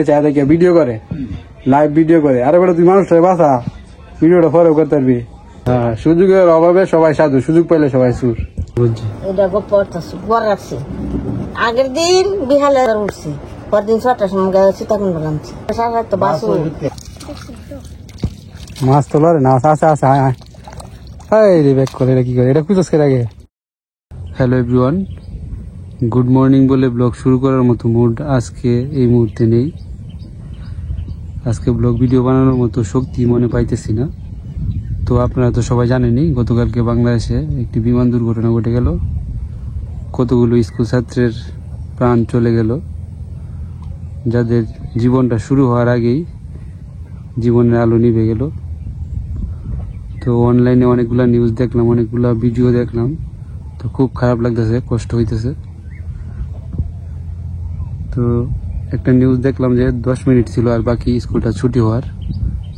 চায় দেখে ভিডিও করে, লাইভ ভিডিও করে। আরে বেটা তুই মানুষটা বাঁচা, ভিডিওটা ফলো করতে পারবি। হ্যাঁ, সুযোগের অভাবে সবাই সাধু, সুযোগ পাইলে সবাই সুর। বুঝছি এটা পড়তেছি পর রাখছি। আগের দিন বিহালে উঠছি, পরদিন 6টার সময় গেছি, তখন বললামছি তো বাস মাছ তো লড়ে না। আছে আছে, হায় হায় হায় রে, ব্যাক করে এটা কি করে, এটা কুচোস করে আগে। হ্যালো এভরিওয়ান, গুড মর্নিং বলে ব্লগ শুরু করার মতো মুড আজকে এই মুহূর্তে নেই। আজকে ব্লগ ভিডিও বানানোর মতো শক্তি মনে পাইতেছি না। তো আপনারা তো সবাই জানেনই, গতকালকে বাংলাদেশে একটি বিমান দুর্ঘটনা ঘটে গেল, কতগুলো স্কুল ছাত্রের প্রাণ চলে গেল, যাদের জীবনটা শুরু হওয়ার আগেই জীবনের আলো নিভে গেল। তো অনলাইনে অনেকগুলা নিউজ দেখলাম, অনেকগুলা ভিডিও দেখলাম, তো খুব খারাপ লাগতেছে, কষ্ট হইতেছে। তো একটা নিউজ দেখলাম যে 10 মিনিট ছিল আর বাকি স্কুলটা ছুটি হওয়ার।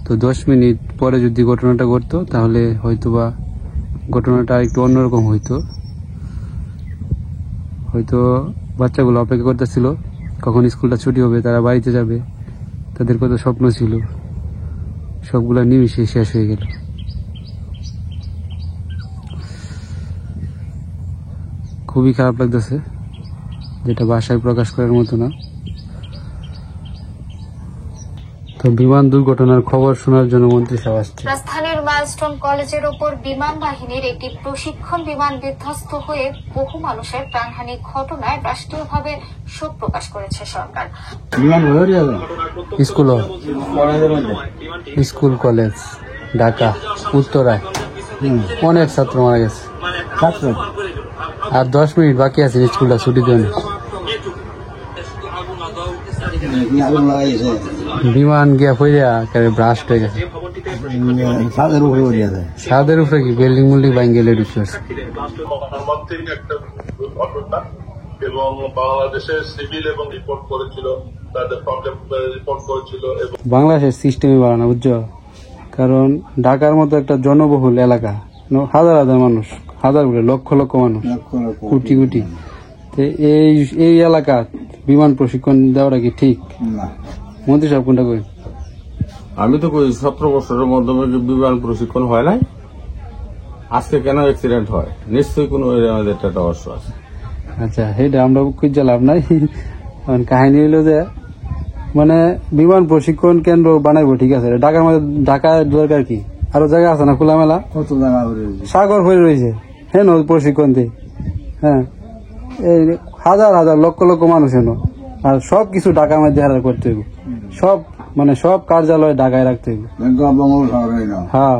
তো 10 মিনিট পরে যদি ঘটনাটা ঘটতো তাহলে হয়তোবা ঘটনাটা একটু অন্যরকম হইতো। হয়তো বাচ্চাগুলো অপেক্ষা করতেছিল কখন স্কুলটা ছুটি হবে, তারা বাড়িতে যাবে, তাদের কত স্বপ্ন ছিল, সবগুলা নিমিশে শেষ হয়ে গেল। খুবই খারাপ লাগতেছে, যেটা ভাষায় প্রকাশ করার মতো না। তো বিমান দুর্ঘটনার খবর শোনার জন্য মন্ত্রিসভা আসছে। রাজধানীর মাইলস্টোন কলেজের ওপর বিমান বাহিনীর একটি প্রশিক্ষণ বিমান বিধ্বস্ত হয়ে বহু মানুষের প্রাণহানির ঘটনায় রাষ্ট্রীয়ভাবে শোক প্রকাশ করেছে সরকার। স্কুল কলেজ ঢাকা উত্তরায় অনেক ছাত্র মারা গেছে, আর 10 মিনিট বাকি আছে স্কুলটা ছুটির জন্য। বিমান গিয়া ফইরা ব্রাস্ট হয়ে গেছে, ছাদের উপরে কি বিল্ডিং মুল্ডিং ভাঙে গেলে এবং বাংলাদেশের সিভিল এবং রিপোর্ট করেছিল, তাদের রিপোর্ট করেছিল। বাংলাদেশের সিস্টেমই বাড়ানো, বুঝছো? কারণ ঢাকার মতো একটা জনবহুল এলাকা, হাজার হাজার মানুষ, হাজার বলে লক্ষ লক্ষ মানুষ, কোটি কোটি, এই এলাকা বিমান প্রশিক্ষণ দেওয়াটা কি ঠিক? মন্ত্রী সাহেব কোনটা কই? আমি তো কই 17 বছরের মাধ্যমে বিমান প্রশিক্ষণ হয় নাই, আজকে কেন অ্যাক্সিডেন্ট হয়? নিশ্চয়ই কোনো আমাদের একটা রহস্য আছে। আচ্ছা, সেটা আমরা খুঁজে লাভ নাই। কাহিনী হইলো যে মানে বিমান প্রশিক্ষণ কেন্দ্র বানাইবো, ঠিক আছে, ঢাকার মধ্যে, ঢাকার দরকার কি? আরো জায়গা আছে না খোলামেলা, কত জায়গা সাগর হয়ে রয়েছে, হ্যাঁ প্রশিক্ষণ দিই। হ্যাঁ, এই হাজার হাজার লক্ষ লক্ষ মানুষ হেন, আর সবকিছু ঢাকার মধ্যে হারার করতে হইব, সব মানে সব কার্যালয় ঢাকায় রাখতে হইব। হ্যাঁ,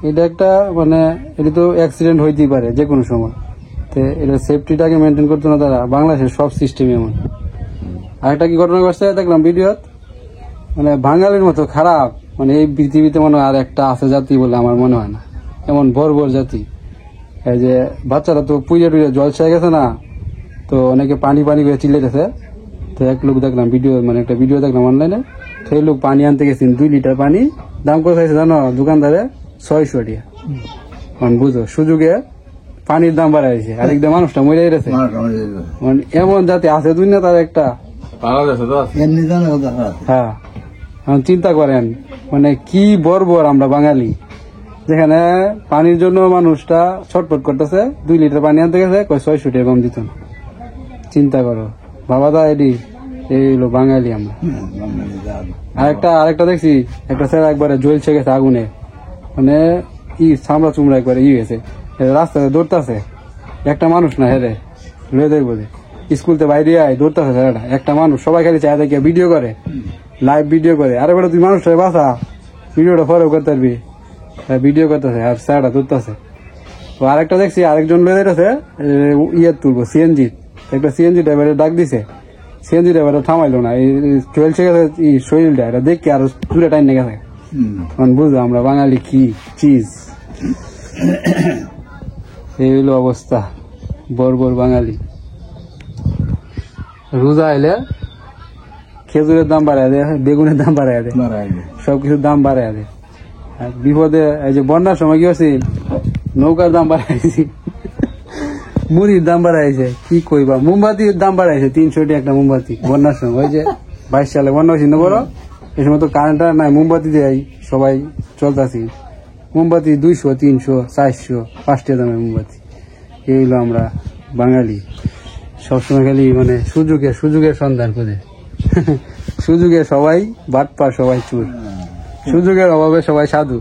এটা একটা মানে এটা তো অ্যাক্সিডেন্ট হইতেই পারে যে কোনো সময়, তো এটা সেফটিটাকে মেনটেন করতো না তারা। বাংলাদেশের সব সিস্টেম এমন। আরেকটা কি ঘটনা ঘটছে দেখলাম ভিডিওত, মানে বাঙালির মতো খারাপ, মানে এই পৃথিবীতে মনে হয় আর একটা আছে জাতি বলে আমার মনে হয় না, এমন বর্বর জাতি। এই যে বাচ্চারা তো পুজো টুজে জলসায় গেছে না, তো অনেকে পানি পানি করে চিল্লাইতেছে। তো এক লোক দেখলাম ভিডিও, মানে একটা ভিডিও দেখলাম অনলাইনে, সেই লোক পানি আনতে গেছেন, 2 লিটার পানি দাম কত হয়েছে জানো? দোকানদারে 600 টাকা। মানে বুঝো, সুযোগে পানির দাম বাড়াইছে, আরেকদিন মানুষটা মরে গেছে। মানে এমন জাতি আছে দুনিয়া, তার একটা। হ্যাঁ, চিন্তা করেন মানে কি বর্বর আমরা বাঙালি, যেখানে পানির জন্য মানুষটা ছটফট করতেছে, 2 লিটার পানি আনতে গেছে, 600 টাকা কম দিত না। চিন্তা করো বাবা, দা এডি এই হলো বাঙালি আমরা। আরেকটা দেখছি, একটা ছেলে একবারে জ্বলছে গেছে আগুনে, মানে চামড়া চুমড়া একবারে গেছে, রাস্তাতে দৌড়তেছে, একটা মানুষ না হেরে লয়ে দেয় বলে স্কুলতে বাইরে আয় দৌড়তেছে ছেলেটা, একটা মানুষ, সবাই খালি চায় দেখে ভিডিও করে, লাইভ ভিডিও করে। আরে বেটা তুই মানুষটা বাঁচা, ভিডিওটা ফলো করতে পারবি, ভিডিও করতেছে আর ছেলেটা দৌড়তেছে। তো আরেকটা দেখছি, আরেকজন লয়ে দিতেছে ইয়ে তুলবো সিএনজি, একটা সিএনজি ড্রাইভারের ডাক দিছে, সিএনজি ড্রাইভার থামাইলো না, চলছে গেছে শরীরটা, এটা দেখি আরো দূরে টাইম নিয়ে গেছে। বুঝলো আমরা বাঙালি কি চিজ, এই হইলো অবস্থা, বর্বর বাঙালি। রোজা এলে খেজুরের দাম বাড়ায় দেয়, বেগুনের দাম বাড়ায় দেয়, সবকিছুর দাম বাড়ায় দেয়। আর বিপদে এই যে বন্যার সময় কি হচ্ছে, নৌকার দাম বাড়াইছি, মুড়ির দাম বাড়াইছে, কি কইবা, মোমবাতির দাম বাড়াইছে, 300 টাকা একটা মোমবাতি বন্যার সময়। ওই যে 22 সালে বন্যা হয়েছিল বড়, এই সময় তো কারেন্ট নাই, মোমবাতি দেয় সবাই চলতেছি, মোমবাতি 200, 300, 400, 5 টাকা দামের মোমবাতি। এই হলো আমরা বাঙালি, সবসময় খালি মানে সুযোগের সন্ধান করে। সুযোগে সবাই বাটপার, সবাই চোর, সুযোগের অভাবে সবাই সাধু।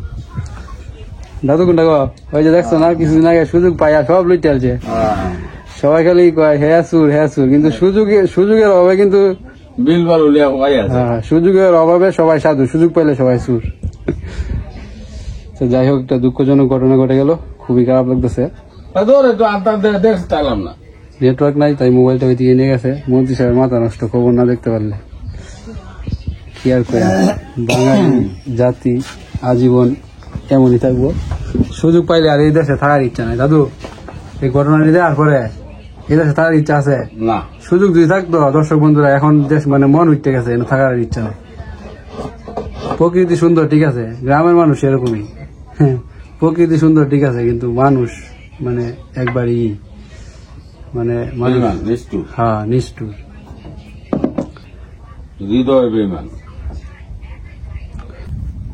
দাদু কোনটা গো? ওই যে দেখছো না কিছুদিন আগে সুযোগ পাইয়া সব লুটে আলছে, সবাই খালি কয় হ্যাঁ চুর, কিন্তু সুযোগের অভাবে কিন্তু সুযোগের অভাবে সবাই সাধু, সুযোগ পাইলে সবাই চুর। তো যাই হোক, একটা দুঃখজনক ঘটনা ঘটে গেল, খুবই খারাপ লাগতেছে। নেটওয়ার্ক নাই, তাই মোবাইলটা ওই দিকে নিয়ে গেছে। মন্ত্রী সাহেবের মাথা নষ্ট, খবর না দেখতে পারলে কি আর করে। বাঙালি জাতি আজীবন এমনই থাকবো, সুযোগ পাইলে আর এই দেশে থাকার ইচ্ছা নাই। দাদু, এই ঘটনাটি দেওয়ার পরে এই দেশে থাকার ইচ্ছা আছে না? সুযোগ যদি থাকতো, দর্শক বন্ধুরা, এখন দেশ মানে মন উঠতে গেছে, থাকার ইচ্ছা নেই। প্রকৃতি সুন্দর ঠিক আছে, গ্রামের মানুষ এরকমই, প্রকৃতি সুন্দর ঠিক আছে, কিন্তু মানুষ মানে একবারই মানে হ্যাঁ নিষ্ঠুর, হৃদয় বেঈমান।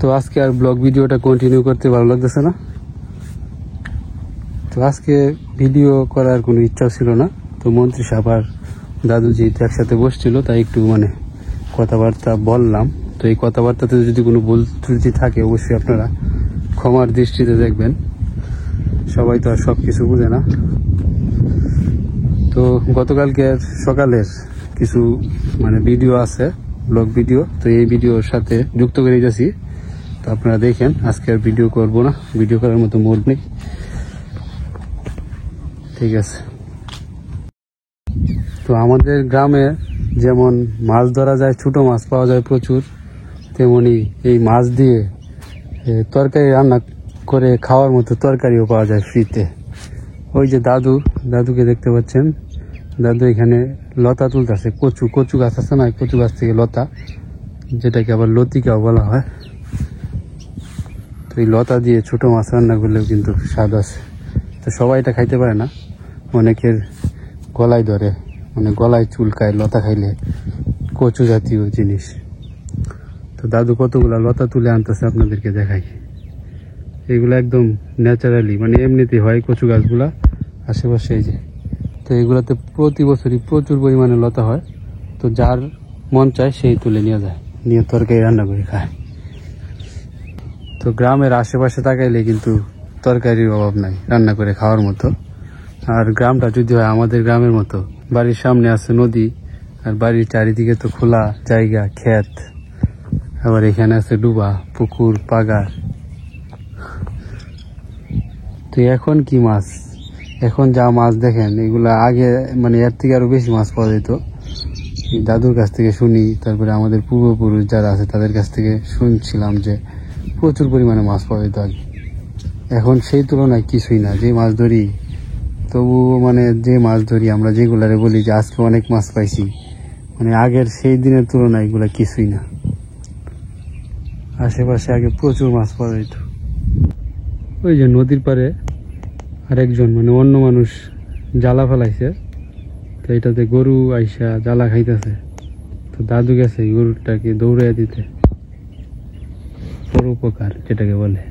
তো আজকে আর ব্লগ ভিডিওটা কন্টিনিউ করতে ভালো লাগতেছে না, তো আজকে ভিডিও করার কোনো ইচ্ছা ছিল না। তো মন্ত্রী সাহেব আর দাদু যেহেতু একসাথে বসছিল, তাই একটু মানে কথাবার্তা বললাম। তো এই কথাবার্তাতে যদি কোনো ভুল ত্রুটি থাকে, অবশ্যই আপনারা ক্ষমার দৃষ্টিতে দেখবেন, সবাই তো আর সবকিছু বুঝে না। তো গতকালকে সকালের কিছু মানে ভিডিও আছে, ব্লগ ভিডিও, তো এই ভিডিওর সাথে যুক্ত করে যাচ্ছি, তো আপনারা দেখেন। আজকে আর ভিডিও করবো না, ভিডিও করার মতো মুড নেই, ঠিক আছে। তো আমাদের গ্রামে যেমন মাছ ধরা যায়, ছোট মাছ পাওয়া যায় প্রচুর, তেমনি এই মাছ দিয়ে তরকারি রান্না করে খাওয়ার মতো তরকারিও পাওয়া যায় ফ্রিতে। ওই যে দাদুকে দেখতে পাচ্ছেন, দাদু এখানে লতা তুলতেছে, কচু গাছ আছে না, কচু গাছ থেকে লতা, যেটাকে আবার লতিকাও বলা হয়। তো এই লতা দিয়ে ছোট মাছ রান্না করলেও কিন্তু স্বাদ আছে। তো সবাই এটা খাইতে পারে না, অনেকের গলায় ধরে, মানে গলায় চুলকায় লতা খাইলে, কচু জাতীয় জিনিস। তো দাদু কতগুলা লতা তুলে আনতেছে, আপনাদেরকে দেখাই। এগুলো একদম ন্যাচারালি, মানে এমনিতেই হয় কচু গাছগুলা আশেপাশে, এই যে। তো এগুলাতে প্রতি বছরই প্রচুর পরিমাণে লতা হয়, তো যার মন চায় সেই তুলে নিয়ে যায়, নিয়ে তরকারি রান্না করে খায়। তো গ্রামের আশেপাশে তাকাইলে কিন্তু তরকারির অভাব নাই রান্না করে খাওয়ার মতো। আর গ্রামটা যদি হয় আমাদের গ্রামের মতো, বাড়ির সামনে আছে নদী, আর বাড়ির চারিদিকে তো খোলা জায়গা, ক্ষেত, আবার এখানে আছে ডুবা, পুকুর, পাগার। তো এখন কি মাছ, এখন যা মাছ দেখেন, এগুলা আগে মানে এর থেকে আরো বেশি মাছ পাওয়া যেত। দাদুর কাছ থেকে শুনি, তারপরে আমাদের পূর্বপুরুষ যারা আছে তাদের কাছ থেকে শুনছিলাম যে প্রচুর পরিমাণে মাছ পাওয়া যেত আগে। এখন সেই তুলনায় কিছুই না। যে মাছ ধরি, তবু মানে যে মাছ ধরি আমরা, যেগুলারে বলি যে আজকে অনেক মাছ পাইছি, মানে আগের সেই দিনের তুলনায় এগুলা কিছুই না। আশেপাশে আগে প্রচুর মাছ পাওয়া যেত। ওই যে নদীর পাড়ে আরেকজন মানে অন্য মানুষ জ্বালা ফেলাইছে, তো এটাতে গরু আইসা জ্বালা খাইতেছে। তো দাদু গেছে গরুটাকে দৌড়াইয়া দিতে, পরোপকার যেটাকে বলে।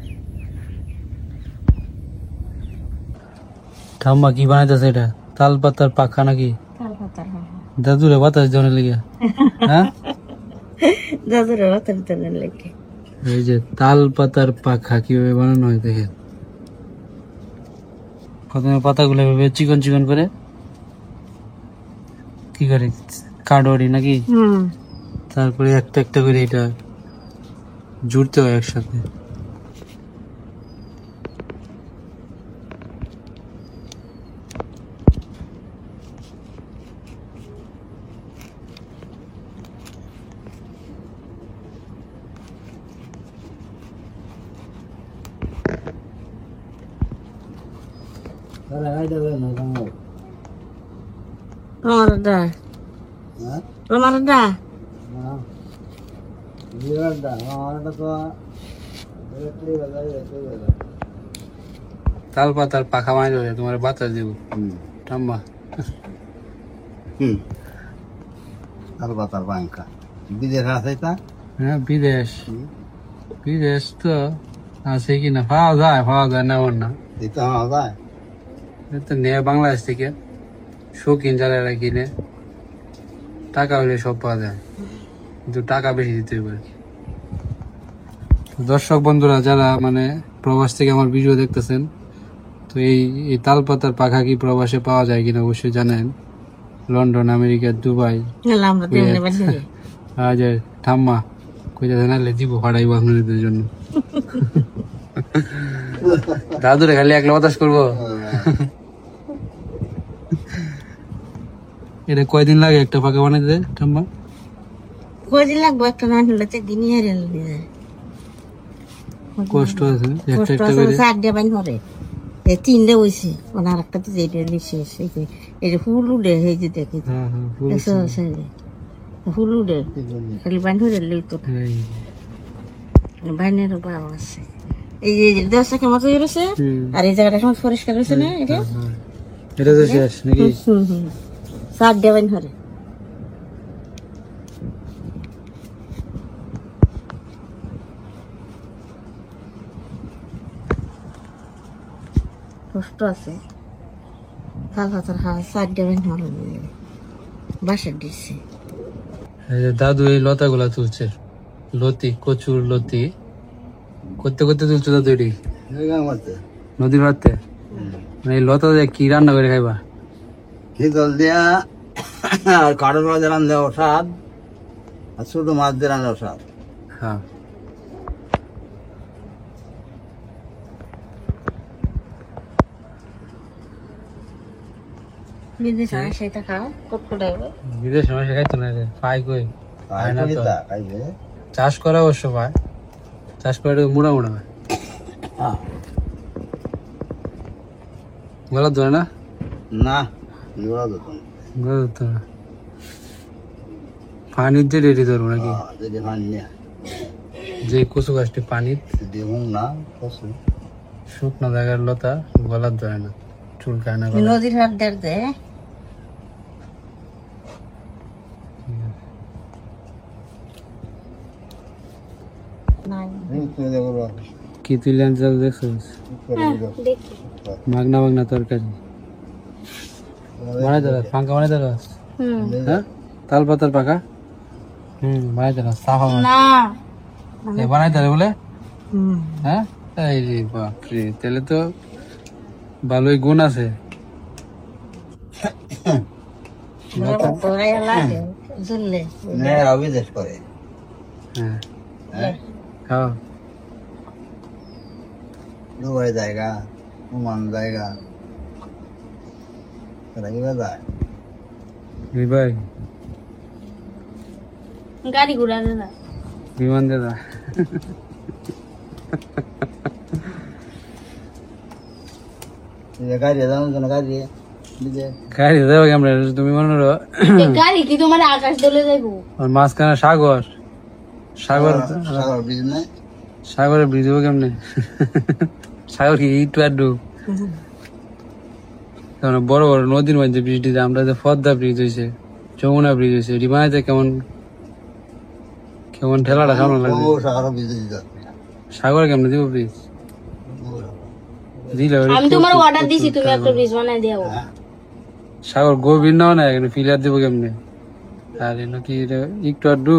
ঠাম্মা কি বানাইতেছে এটা? তাল পাতার পাখা নাকি? দাদুরে বাতাস দেওয়ার লেগে? হ্যাঁ, দাদুরে বাতাস দেওয়ার লেগে। এই যে তাল পাতার পাখা কিভাবে বানানো হয় দেখেন। প্রথমে পাতাগুলো এভাবে চিকন চিকন করে কি করে কাটরি নাকি, তারপরে একটা একটা করে এটা জুড়তে হয় একসাথে। তাল পাতার পাখা মাইরে তোমার বাতাস দিব ঠাম্মা। তাল পাতার পাখা বিদেশ আছে তা হ্যাঁ বিদেশ বিদেশ তো আছে কিনা পাওয়া যায় না ওর না দিতে হওয়া যায় এ তো নেয় বাংলাদেশ থেকে শৌখিন যারা কিনে টাকা হলে সব পাওয়া যায় কিন্তু টাকা বেশি দিতে হবে আর কি। তো দর্শক বন্ধুরা যারা মানে প্রবাস থেকে আমার ভিডিও দেখতেছেন, তো এই তালপাতার পাখা কি প্রবাসে পাওয়া যায় কিনা অবশ্যই জানেন। লন্ডন, আমেরিকা, দুবাই, আমরা তেমনি বানিয়ে আজ ঠাম্মা কইতে নালে দিব ফাড়াইব আপনাদের জন্য। দাদুরে খালি একলা বাতাস করবো। এটা কয়দিন লাগে একটা পাকা বানাইতে ঠাম্মা? কদিন লাগবো একটা না হলে তো দিনই হারিয়ে যায়। কষ্ট আছে একটা কষ্ট একটা আছে, করে। 4 বানি হবে এই 3 হইছে মানে আর একটা তো যেটা শেষ এই যে ফুল উড়ে এই যে দেখি হ্যাঁ হ্যাঁ ফুল এসো ফুল উড়ে খালি বানি হয়ে লই তো এই। বাইনের বাবা আছে এই যে দশটা কেমন তৈরি হয়েছে হুম। আর এই জায়গাটা সময় পরিষ্কার হয়েছে না এটা হ্যাঁ। এটা তো শেষ নাকি? 4 বানি হবে কষ্ট আছে কাল হাতের হাত 4 বানি হবে বাসার দিচ্ছে এই যে দাদু এই লতা গুলা তুলছে, লতি কচুর লতি করতে করতে তুলছো দাদু এটি জায়গার মধ্যে নদীর রাতে। মানে এই লতা দিয়ে কি রান্না করে খাইবা? শীতল দিয়া আর কাঠের মাছ দিয়ে রান্না স্বাদ আর ছোট মাছ দিয়ে রান্না স্বাদ হ্যাঁ বিদেশে সেটা খাও কটকটাই বিদেশ মাসে খাইতো না রে, পাই কই আর না তো। খাইবে চাষ করা অবশ্য পায়, চাষ করে মুড়া মুড়া হয়। হ্যাঁ। গলা ধরে না, না এগুলো তো গলা ধরতো না, পানির যে রেডি ধরবো নাকি? যদি পানি নেই যে কচু গাছটি পানির দেখুন না কষ্ট শুকনো জায়গার লতা গলা ধরে না, চুলকায় না গলা। নদীর হাত দে নাই কি তুই আনতে যাবো দেখছো? দেখি মাগনা মাগনা তরকারি বানাই দেওয়া, পাঙ্কা বানাই দেওয়া। হ্যাঁ তাল পাতার পাকা বানাই দেওয়া সাফা না বানাই দেওয়া বলে। হ্যাঁ এই রে বাপরে, তাহলে তো ভালোই গুণ আছে। লাগে ঝুললে বিদেশ করে হ্যাঁ খাও দুবাই জায়গা ওমান জায়গা তারা কিবা যায় এই ভাই গাড়ি ঘোড়া না বিমান দাদা গাড়ি জানো জন্য গাড়ি বিদেশ গাড়ি দেবো কেমন? তুমি মনে করো গাড়ি কি তোমার আকাশ দলে যাইবো আর মাঝখানে সাগর, সাগর সাগর ব্রিজ নাই সাগরে ব্রিজ হবো কেমনে? সাগর কি একটু আড্ডু বড় বড় নদীর মধ্যে ব্রিজ দিতে, আমরা যে পদ্মা ব্রিজ হয়েছে, যমুনা ব্রিজ হয়েছে, এটি বানাইতে কেমন কেমন ঠেলাটা সামনে লাগবে। সাগর ব্রিজ দিতে সাগরে কেমনে দিব ব্রিজ? দিলে আমি তোমার অর্ডার দিছি তুমি একটা ব্রিজ বানাই দাও সাগর গভীর না, এখানে ফিলার দিব কেমনে? আর এনে কি এটা একটু আড্ডু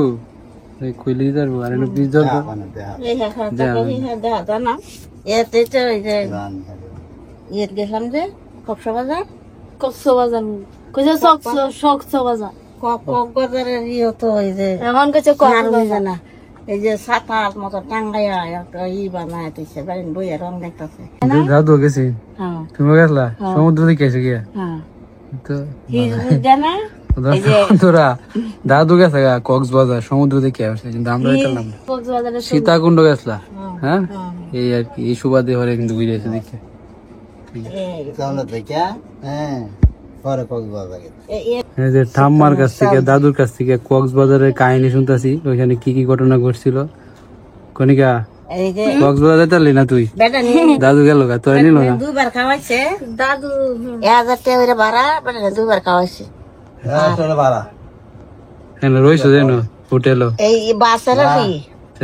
কইলে দিতে পারবো, আর এনে ব্রিজ ধরবো। এই দেখা যায় না এতে তো এই যে ইয়ে গেলাম যে কক্সবাজার কক্সবাজার কক্সবাজারের ইয়ে তো এই যে এখন কাছে না এই যে সাতার মতো টাঙ্গাইয়া একটা ই বানায় তুইছে বাড়ির বইয়ের রং দেখতেছে দাদু গেছি, হ্যাঁ তুমি গেছলা সমুদ্র দিকে এসে গিয়া হ্যাঁ তো জানা তোরা দাদু গেছে কক্সবাজার সমুদ্র দিকে আসছে, কিন্তু আমরা গেলাম না। কক্সবাজারের সীতাকুণ্ড গেছলা? হ্যাঁ এই আর কি, এই সুবাদে হরে কিন্তু ঘুরে এসে দেখে। হ্যাঁ পরে কক্সবাজার এই যে ঠাম্মার কাছ থেকে দাদুর কাছ থেকে কক্সবাজারের কাহিনী শুনতেছি, ওইখানে কি কি ঘটনা ঘটছিল। কনিকা এই যে কক্সবাজার যেতে না তুই? বেটা দাদু গেল গা, তোরা নিল না? দুবার খাওয়াইছে দাদু 1000 টাকা করে ভাড়া বেটা দুবার খাওয়াইছে ভাড়া হ্যাঁ রইছো যেন হোটেলও এই বাসের ফি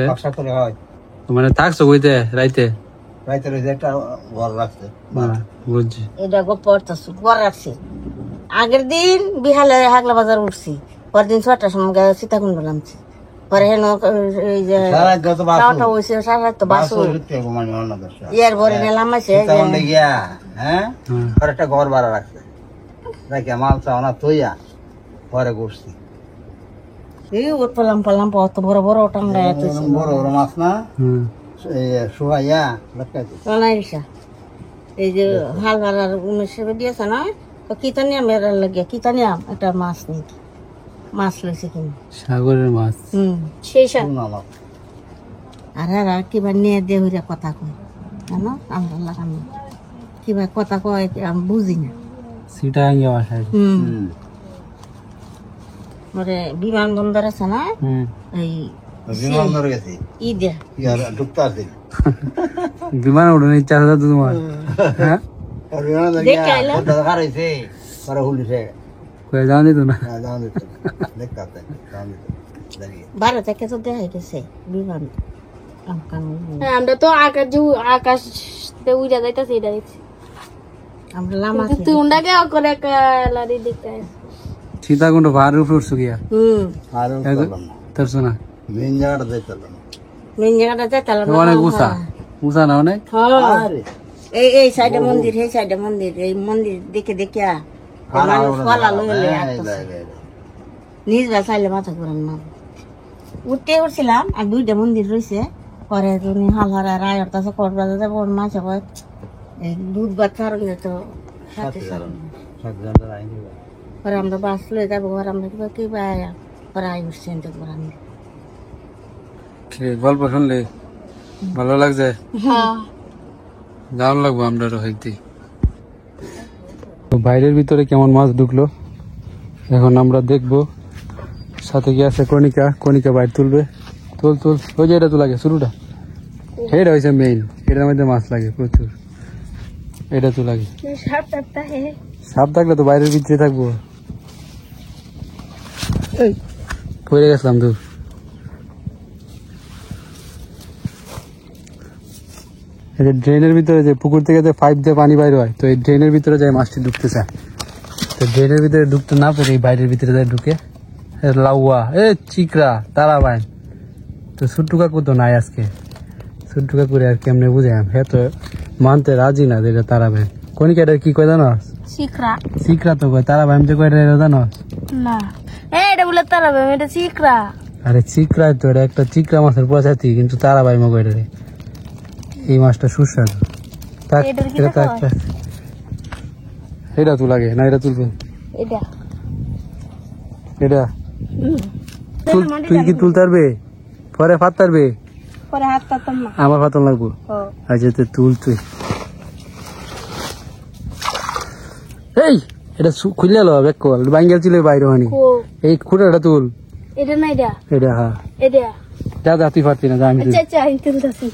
ব্যবসা করে হয় মানে থাকছো কইতে রাইতে রাইতে রয়েছে একটা ঘর রাখছে বুঝছি এটা গো পড়তেছি ঘর রাখছি আগের দিন বিহালে হাগলা বাজার উঠছি পরের দিন 6টার সময় সীতাকুণ্ড নামছি পরে হেন এই যে সারা যত বাস খাওয়াটা হয়েছে সারা তো বাস বাসু হইতে মানে অন্য দশা ইয়ার ভরে নিলাম আছে তখন গিয়া হ্যাঁ আর একটা ঘর ভাড়া রাখছে রাখিয়া মাল চাওনা তৈয়া পরে করছি এই উঠলাম পালাম অত বড় বড় টাঙ্গায় এতছি বড় বড় মাছ না শুয়াইয়া লটকাইছে সোনাইসা এই যে হাল ভাড়ার 19 দিয়েছে না তো কিতানিয়াম এর লাগিয়া কিতানিয়াম একটা মাছ নাকি মাছ লইছে কিনা সাগরের মাছ সেই সব শুনা মাছ আর কিবা নিয়ে দে হইরা কথা কয় জানো আমরা লাগানো কিবা কথা কয় আমি বুঝি না সিটাঙ্গে বাসায় মানে বিমানবন্দর আছে না এই বিমানবন্দর গেছি ঈদে ইয়ার ঢুকতে আসি বিমান উড়ানোর ইচ্ছা আছে তো তোমার হ্যাঁ বিমানবন্দর দেখে আইলা? গিয়া দেখা রয়েছে পরে হুলিছে কয়ে যাওয়া দিত না যাওয়া দিত দেখতে আসতে যাওয়া দিত দাঁড়িয়ে বারো থেকে তো দেখা গেছে বিমান আমরা তো আকাশ উড়া যাইতাছি এটা দেখছি আমরা লামা তুই উন্ডাকে করে লারি দেখতে সীতাকুণ্ড পাহাড়ের উপরে উঠছো গিয়া আর তোর শোনা মেন জায়গাটা দেখতে পেলাম মেন জায়গাটা যেতাম অনেক উঁচা উঁচা না অনেক আরে এই সাইডে মন্দির এই সাইডে মন্দির এই মন্দির দেখে দেখিয়া মানুষ ফলা লইলে নিজ বাসাইলে মাথা করেন না উঠছিলাম আর 2টা মন্দির রয়েছে পরে তুমি হালহারা রায়ের কাছে করবাজা যাবো মাছ হয় এই দুধ বাচ্চা তো সাথে সাথে পরে আমরা বাস লয়ে যাবো আর আমরা কিবা কিবা পরে আই উঠছেন তো আমরা গল্প শুনলে ভালো লাগছে দারুণ লাগবো আমরা রোহিত বাইরের ভিতরে কেমন মাছ ঢুকলো এখন আমরা দেখবো সাথে কি আছে কণিকা কণিকা বাইরে তুলবে তুল তুল ওই যে এটা তো লাগে শুরুটা এটা হয়েছে মেইন এটার মধ্যে মাছ লাগে প্রচুর এটা তো লাগে সাপ থাকলে তো বাইরের ভিতরে থাকবো পড়ে গেছিলাম দূর এই যে ড্রেনের ভিতরে যে পুকুর থেকে যে পাইপ দিয়ে পানি বাইর হয় তো এই ড্রেনের ভিতরে যায় মাছটি ঢুকতে চায় তো ড্রেনের ভিতরে ঢুকতে না পেরে এই বাইরের ভিতরে যায় ঢুকে লাউয়া চিকরা তারা বাইন তো ছুট্টু কাকু তো নাই আজকে ছুট্টু কাকুরে আর কেমনে বুঝাম হ্যাঁ তো মানতে রাজি না যে এটা তারা বাইন কনিকাটা কি কয় জানো শিখরা চিকরা তো কয় তারা বাইন যে কয় এটা জানো না এটা বলে তারা এটা শিখরা আরে চিকরাই তো এটা একটা চিকরা মাছের প্রজাতি কিন্তু তারা বাইমা কয় রে এই মাছটা সুস্বাদু এটা তো লাগে না এটা তুলবে এটা এটা তুই কি তুলতে পারবে পরে ফাত পারবে পরে হাত পাতাম না আমার ফাতন লাগবো আচ্ছা তো তুল তুই এই এটা খুললে লো ব্যাক কল বাঙ্গেল ছিল বাইরে হানি এই খুঁটাটা তুল এটা না এটা এটা হ্যাঁ এটা যা যা তুই পারতি না যা আমি আচ্ছা আচ্ছা আমি তুলতেছি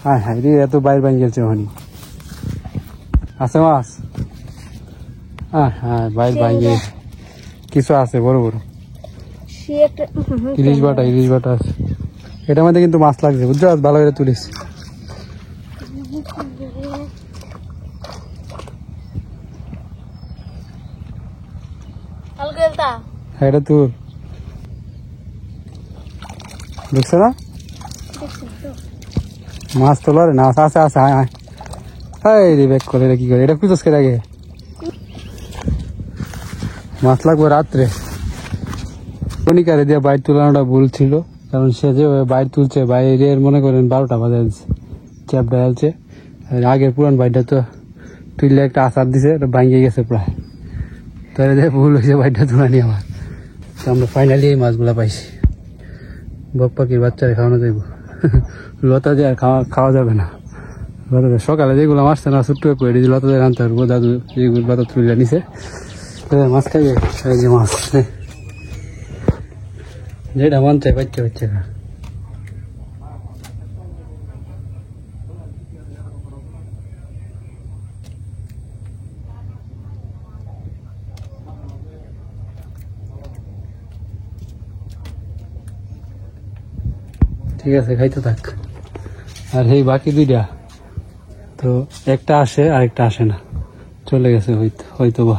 হ্যাঁ হ্যাঁ রে এত বাইরে বাঙ্গেলছে হানি আছে মাছ হ্যাঁ হ্যাঁ বাইরে বাঙ্গেল কিছু আছে বড় বড় ইলিশ বাটা আছে এটার মধ্যে কিন্তু মাছ লাগছে বুঝছো ভালো করে তুলিস হ্যাঁ এটা তুল দেখছো না মাছ তোলো রে না আছে আছে হ্যাঁ হ্যাঁ রে ব্যাক করে এটা কি করে এটা কুচোস কে আগে মাছ লাগবে রাত্রে কনিকারে দিয়ে বাইর তুলানোটা ভুল ছিল কারণ সে যে বাইর তুলছে বাইরের মনে করেন 12টা বাজে চ্যাপ ডালছে আগের পুরান বাইরটা তো তুললে একটা আচার দিছে ভাঙিয়ে গেছে প্রায় তাহলে যে ভুল হয়েছে বাইরটা তুলানি আমার তো আমরা ফাইনালি এই মাছগুলা পাইছি বক পাখির বাচ্চারা খাওয়ানো যাইব লতা দিয়ে আর খাওয়া যাবে না সকালে যেগুলো মারছে না ছোট্ট করে লতা দিয়ে আনতে পারবো দাদু যেগুলো লতা তুলে নিছে মাছ খাইবে এই যে মাছ যেটা মন চাই বাচ্চা বাচ্চা ঠিক আছে, খাইতে থাক। আর এই বাকি দুইটা তো একটা আসে আর একটা আসে না, চলে গেছে হয়তো বা।